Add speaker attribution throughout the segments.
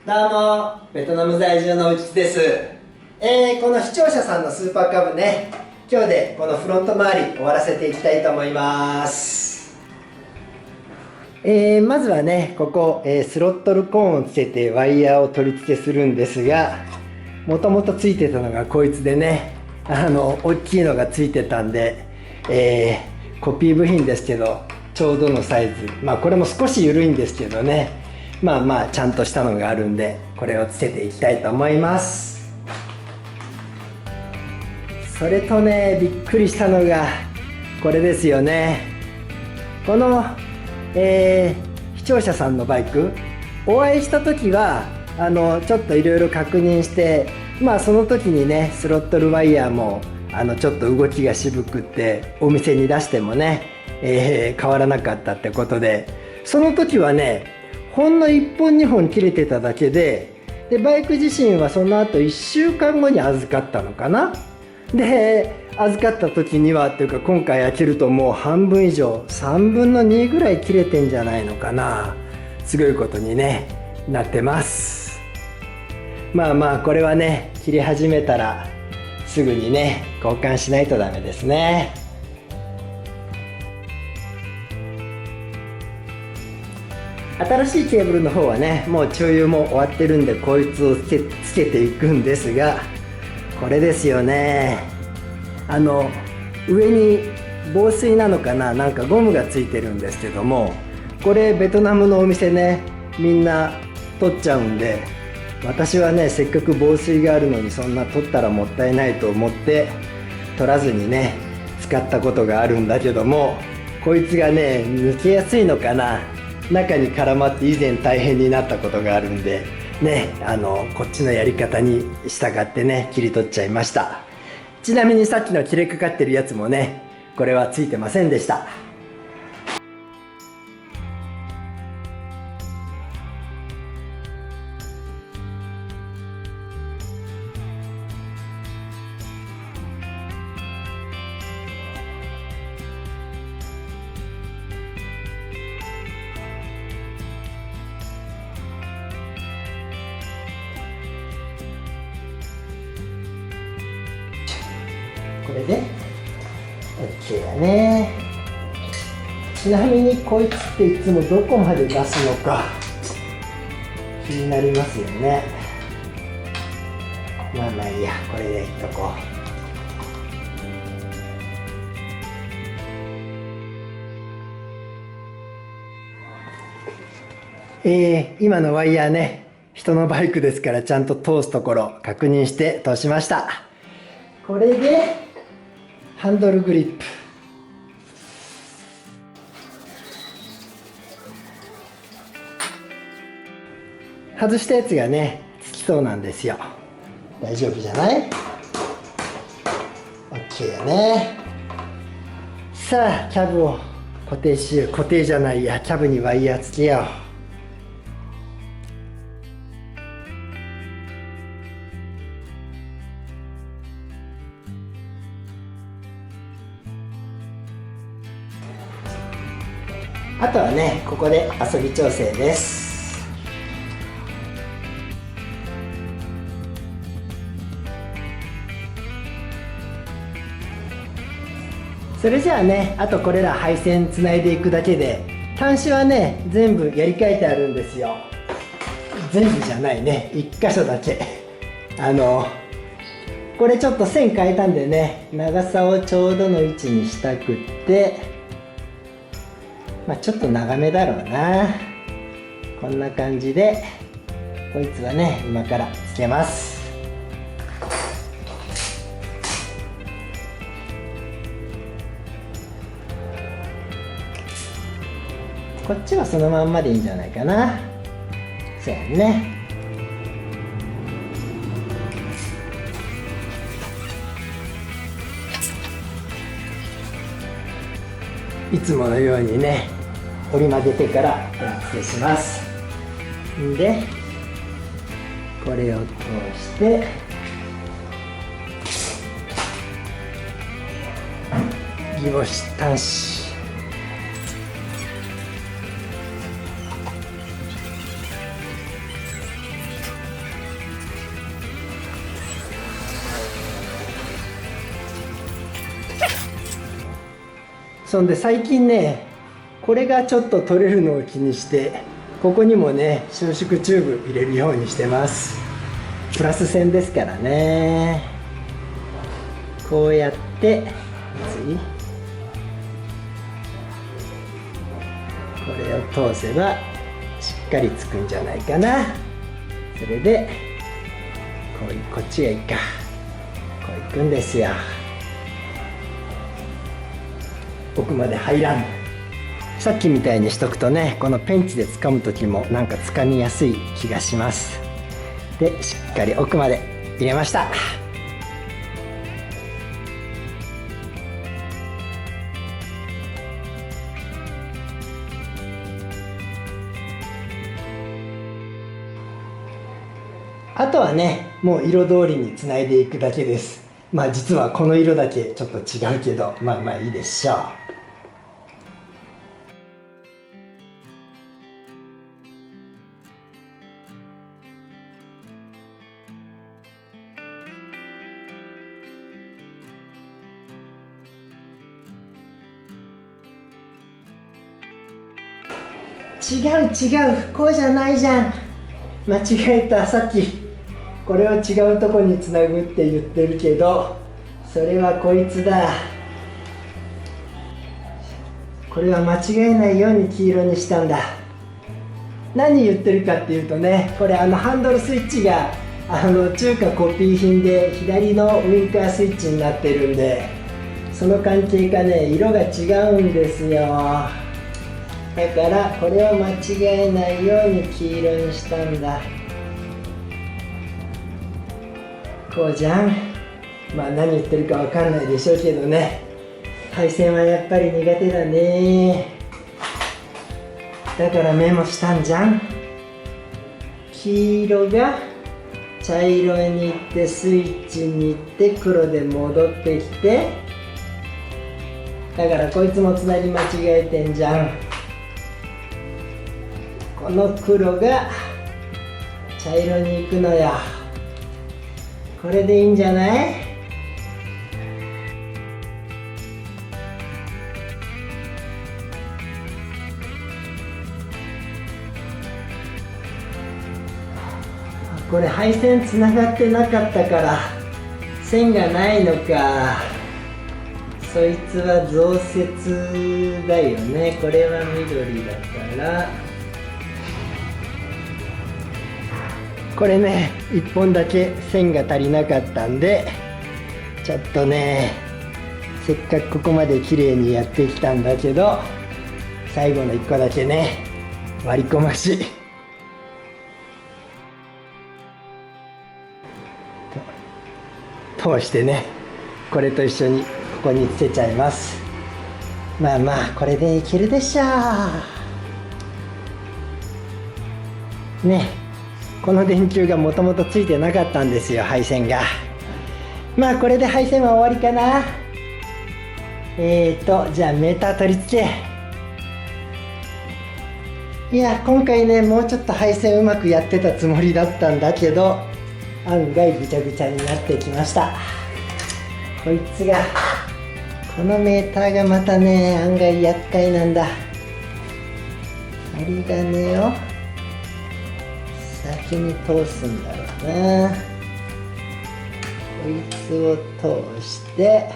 Speaker 1: どうも、ベトナム在住の内津です。この視聴者さんのスーパーカブね、今日でこのフロント周り終わらせていきたいと思います。まずはね、ここ、スロットルコーンをつけてワイヤーを取り付けするんですが、もともとついてたのがこいつでね、大きいのがついてたんで、コピー部品ですけど、ちょうどのサイズ、まあこれも少し緩いんですけどね、まあまあちゃんとしたのがあるんで、これをつけていきたいと思います。それとね、びっくりしたのがこれですよね。この、視聴者さんのバイクお会いした時はちょっといろいろ確認して、まあその時にね、スロットルワイヤーもちょっと動きが渋くってお店に出してもね、変わらなかったってことで、その時はね、ほんの1本2本切れてただけで、バイク自身はその後1週間後に預かったのかな。で預かった時にはっていうか、今回開けるともう半分以上、3分の2ぐらい切れてんじゃないのかな。すごいことにねなってます。まあまあこれはね、切り始めたらすぐにね交換しないとダメですね。新しいケーブルの方はね、もう注油も終わってるんで、こいつをつけていくんですが、これですよね。上に防水なのかな、なんかゴムがついてるんですけども、これベトナムのお店ね、みんな取っちゃうんで、私はね、せっかく防水があるのにそんな取ったらもったいないと思って取らずにね使ったことがあるんだけども、こいつがね抜けやすいのかな、中に絡まって以前大変になったことがあるんでね、こっちのやり方に従ってね切り取っちゃいました。ちなみにさっきの切れかかってるやつもね、これはついてませんでした。これで OK だね。ちなみにこいつっていつもどこまで出すのか気になりますよね。まあまあいいや、これでいっとこう。今のワイヤーね、人のバイクですからちゃんと通すところ確認して通しました。これでハンドルグリップ、外したやつがねつきそうなんですよ。大丈夫じゃない？ OK やね。さあキャブを固定しよう。固定じゃないや、キャブにワイヤーつけよう。あとはね、ここで遊び調整です。それじゃあね、あとこれら配線つないでいくだけで、端子はね全部やり替えてあるんですよ。全部じゃないね、1箇所だけこれちょっと線変えたんでね、長さをちょうどの位置にしたくって、まあちょっと長めだろうな。こんな感じでこいつはね今からつけます。こっちはそのまんまでいいんじゃないかな。そうやね。いつものようにね折り曲げてから失礼します。でこれを通してギボシ端子、そんで最近ねこれがちょっと取れるのを気にしてここにもね収縮チューブ入れるようにしてます。プラス線ですからね。こうやって次これを通せばしっかりつくんじゃないかな。それでこっちがいいか、こういくんですよ。奥まで入らん。さっきみたいにしとくとねこのペンチで掴む時もなんか掴みやすい気がします。でしっかり奥まで入れました。あとはねもう色通りにつないでいくだけです。まあ実はこの色だけちょっと違うけどまあまあいいでしょう。違うこうじゃないじゃん。間違えた。さっきこれを違うとこにつなぐって言ってるけどそれはこいつだ。これは間違えないように黄色にしたんだ。何言ってるかっていうとねこれハンドルスイッチが中華コピー品で左のウインカースイッチになってるんでその関係かね色が違うんですよ。だからこれを間違えないように黄色にしたんだ。こうじゃん。まあ何言ってるかわかんないでしょうけどね配線はやっぱり苦手だね。だからメモしたんじゃん。黄色が茶色に行ってスイッチに行って黒で戻ってきてだからこいつもつなぎ間違えてんじゃん。この黒が茶色に行くのよ。これでいいんじゃない？これ配線つながってなかったから線がないのか。そいつは増設だよね。これは緑だからこれね1本だけ線が足りなかったんでちょっとねせっかくここまで綺麗にやってきたんだけど最後の1個だけね割り込まし通してねこれと一緒にここにつけちゃいます。まあまあこれでいけるでしょうね。この電球がもともとついてなかったんですよ配線が。まあこれで配線は終わりかな。じゃあメーター取り付け。いや今回ねもうちょっと配線うまくやってたつもりだったんだけど案外ぐちゃぐちゃになってきました。こいつがこのメーターがまたね案外厄介なんだ。針金を先に通すんだろうな。こいつを通して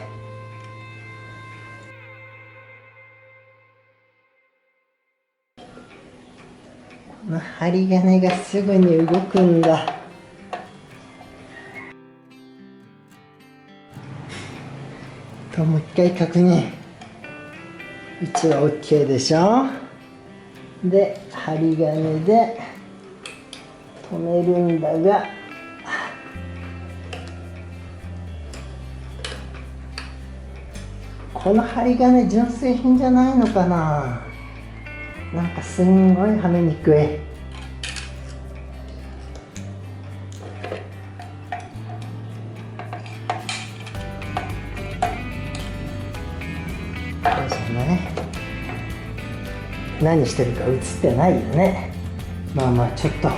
Speaker 1: この針金がすぐに動くんだ。ともう一回確認。位置は OK でしょ。で針金で止めるんだがこの針金純正品じゃないのかな。なんかすんごいはめにくい。そうじゃない。何してるか映ってないよね。まあまあちょっと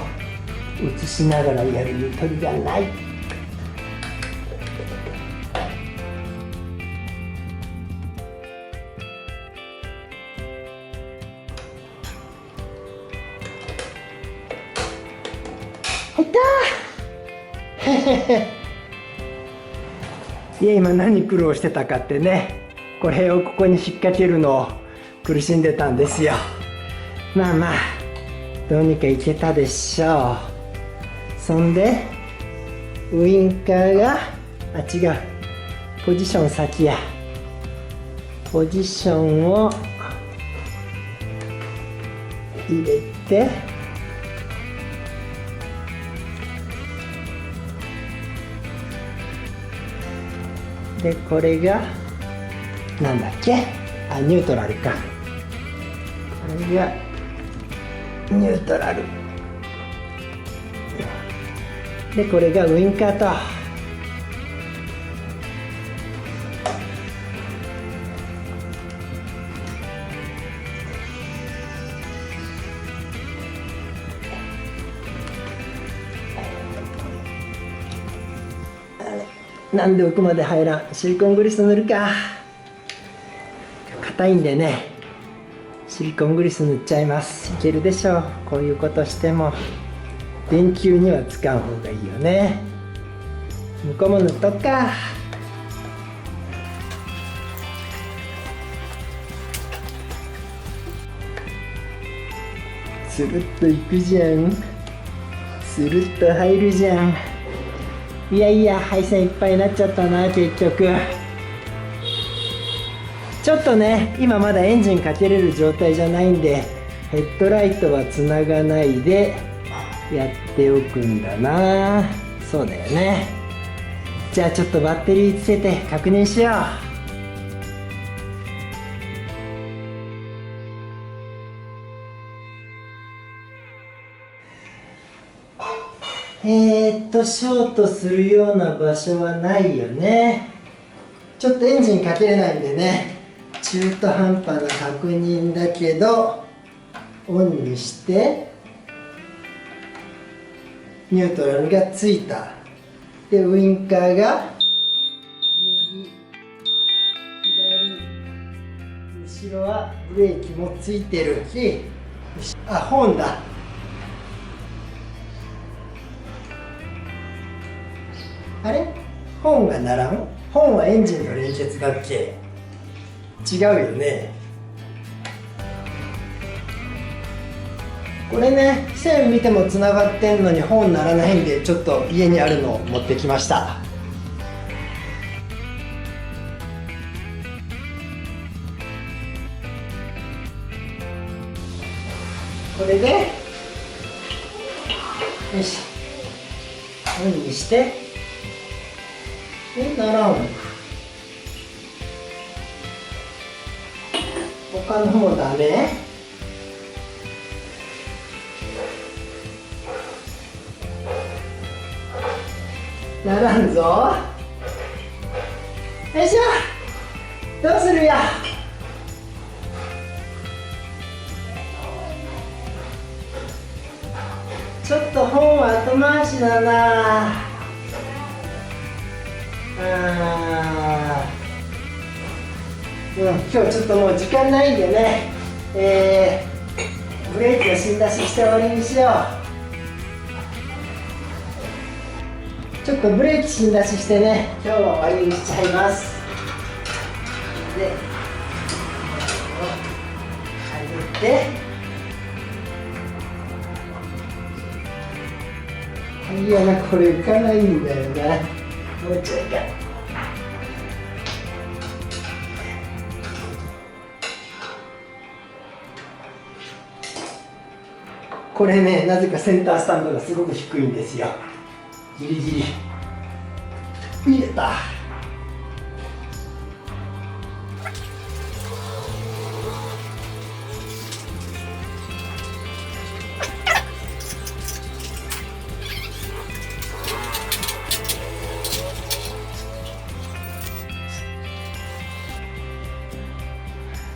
Speaker 1: 映しながらやるゆとりがない。入ったーへへへ。いや、今何苦労してたかってね、これをここに引っ掛けるのを苦しんでたんですよ。まあまあどうにかいけたでしょう。そんでウインカーが違う、ポジション先や。ポジションを入れて、でこれがなんだっけ、ニュートラルか。これがニュートラルで、これがウインカーと。なんで奥まで入らん。シリコングリス塗るか。硬いんでね、シリコングリス塗っちゃいます。いけるでしょう。こういうことしても電球には使う方がいいよね。向こうも塗っとくか。スルッといくじゃん。スルッと入るじゃん。いやいや、配線いっぱいになっちゃったな、結局。ちょっとね、今まだエンジンかけれる状態じゃないんで、ヘッドライトはつながないでやっておくんだな。そうだよね。じゃあちょっとバッテリーつけて確認しよう。ショートするような場所はないよね。ちょっとエンジンかけれないんでね、中途半端な確認だけど、オンにしてニュートラルがついた。でウインカーが右左、後ろはブレーキもついてるし、ホーンだ。あれ、ホーンが鳴らん？ホーンはエンジンの連結だっけ？違うよね。これね、線見てもつながってんのにホーン鳴らないんで、ちょっと家にあるのを持ってきました。これでよし、オンにして、で鳴らん。他のもダメ。ならんぞ。よいしょ。どうするや。ちょっと本は後回しだな。今日ちょっともう時間ないんでね、ブレーキの芯出しして終わりにしよう。ちょっとブレーキ芯出ししてね、今日は終わりにしちゃいます。で、上げて、いやな、これ浮かないんだよな。もうちょいか。これね、なぜかセンタースタンドがすごく低いんですよ。ギリギリ入れた。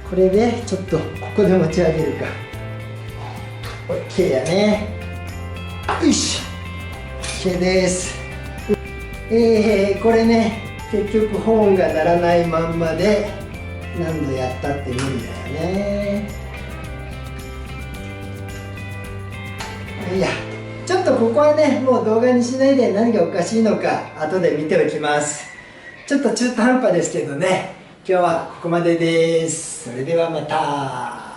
Speaker 1: これでちょっとここで持ち上げるか。OK やね。よいしょ、 OK です。これね、結局ホーンが鳴らないまんまで何度やったって無理だよね。いや、ちょっとここはねもう動画にしないで何がおかしいのか後で見ておきます。ちょっと中途半端ですけどね、今日はここまでです。それではまた。